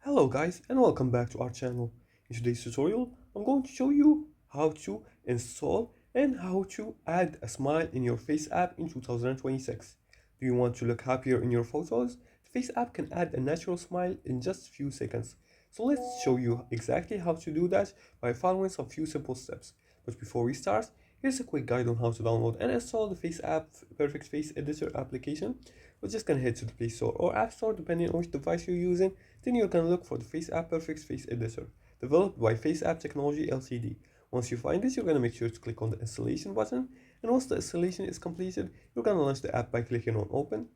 Hello guys and welcome back to our channel. In today's tutorial, I'm going to show you how to install and how to add a smile in your Face app in 2026. Do you want to look happier in your photos? The Face app can add a natural smile in just a few seconds. So let's show you exactly how to do that by following some few simple steps. But before we start, here's a quick guide on how to download and install the Face app Perfect Face Editor application. We're just gonna head to the Play Store or App Store depending on which device you're using. Then you're gonna look for the FaceApp Perfect Face Editor, developed by FaceApp Technology Ltd. Once you find this, you're gonna make sure to click on the installation button, and once the installation is completed, you're gonna launch the app by clicking on Open.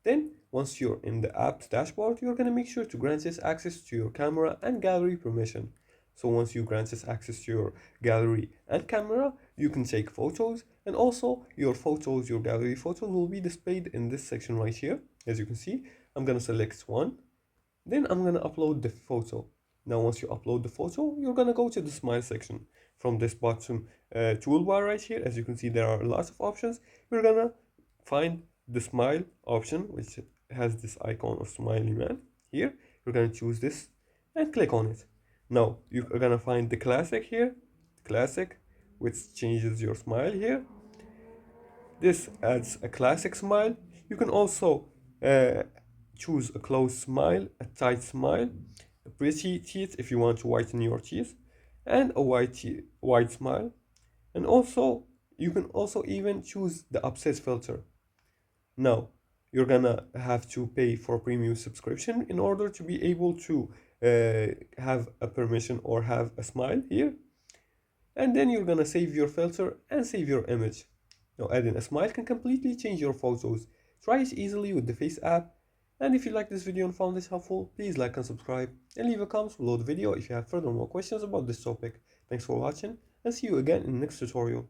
Then, once you're in the app's dashboard, you're gonna make sure to grant this access to your camera and gallery permission. So once you grant this access to your gallery and camera, you can take photos, and also your gallery photos will be displayed in this section right here. As you can see, I'm gonna select one, then I'm gonna upload the photo. Now once you upload the photo, you're gonna go to the smile section. From this bottom toolbar right here, as you can see there are lots of options. You're gonna find the smile option, which has this icon of smiley man here. You're gonna choose this and click on it. Now you're gonna find the classic here, classic, which changes your smile here. This adds a classic smile. You can also uh, choose a closed smile, a tight smile, a pretty teeth if you want to whiten your teeth, and a white smile. And also, you can also even choose the upset filter. Now, you're gonna have to pay for a premium subscription in order to be able to have a permission or have a smile here. And then you're gonna save your filter and save your image. Now adding a smile can completely change your photos. Try it easily with the Face app. And if you like this video and found this helpful, please like and subscribe and leave a comment below the video if you have further more questions about this topic. Thanks for watching and see you again in the next tutorial.